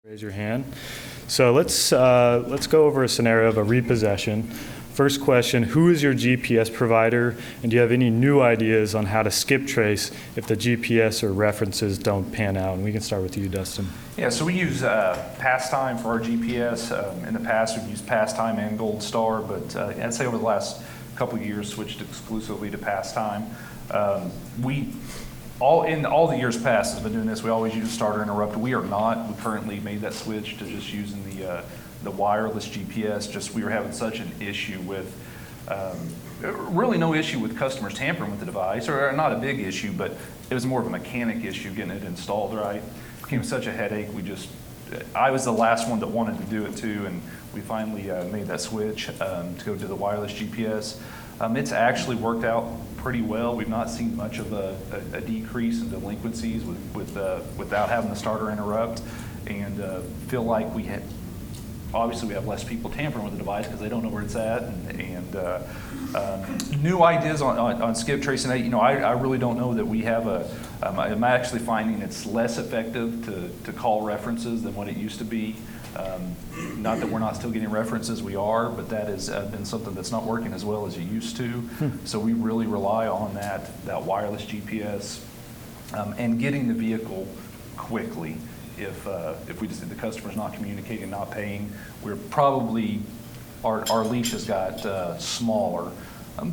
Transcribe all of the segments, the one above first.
Raise your hand. So let's go over a scenario of a repossession. First question, who is your GPS provider, and do you have any new ideas on how to skip trace if the GPS or references don't pan out? And we can start with you, Dustin. Yeah, so we use Pastime for our GPS. In the past, we've used Pastime and Gold Star, but I'd say over the last couple of years, switched exclusively to Pastime. In all the years past, has been doing this. We always use Starter Interrupt. We are not. We currently made that switch to just using the wireless GPS. Just we were having such an issue with, really no issue with customers tampering with the device, or not a big issue, but it was more of a mechanic issue getting it installed right. It became such a headache. I was the last one that wanted to do it too, and we finally made that switch to go to the wireless GPS. It's actually worked out pretty well. We've not seen much of a decrease in delinquencies without having the Starter Interrupt, and feel like obviously we have less people tampering with the device because they don't know where it's at, and new ideas on skip tracing. I really don't know that we have I'm actually finding it's less effective to call references than what it used to be. Not that we're not still getting references, we are, but that has been something that's not working as well as it used to. So we really rely on that wireless GPS and getting the vehicle quickly. If the customer's not communicating, not paying, we're probably, our leash has got smaller.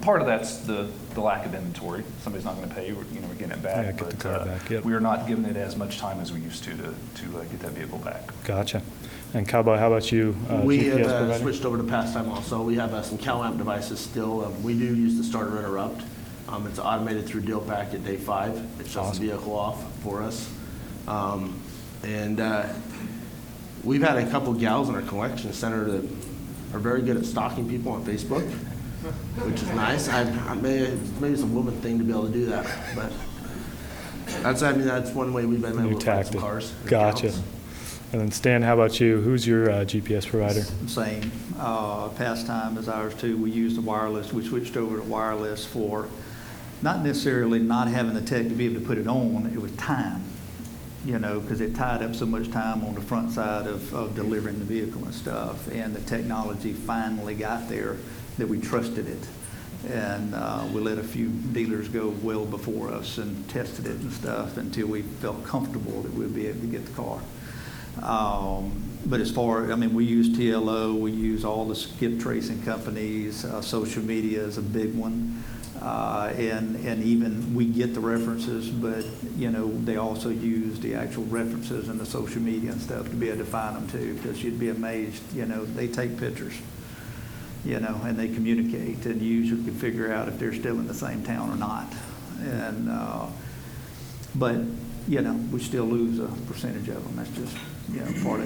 Part of that's the lack of inventory. Somebody's not going to pay, we're getting it back. Yeah, get the car back, yep. We are not giving it as much time as we used to get that vehicle back. Gotcha. And Cowboy, how about you? We GPS have provider? switched over to Pastime also. We have some CalAmp devices still. We do use the Starter Interrupt. It's automated through DealPack at day 5. It shuts Awesome. the vehicle off for us. We've had a couple gals in our collection center that are very good at stalking people on Facebook, which is nice. Maybe it's a woman thing to be able to do that, but that's one way we've been able New to find tactic. some cars. Gotcha. Accounts. And then Stan, how about you? Who's your GPS provider? Same. Pastime is ours too. We use the wireless. We switched over to wireless for not necessarily not having the tech to be able to put it on. It was time, because it tied up so much time on the front side of delivering the vehicle and stuff. And the technology finally got there that we trusted it. And we let a few dealers go well before us and tested it and stuff until we felt comfortable that we'd be able to get the car. But as we use TLO, we use all the skip tracing companies, social media is a big one, and even we get the references, but they also use the actual references and the social media and stuff to be able to find them too, because you'd be amazed, they take pictures, and they communicate, and you usually can figure out if they're still in the same town or not, and but we still lose a percentage of them. That's just part of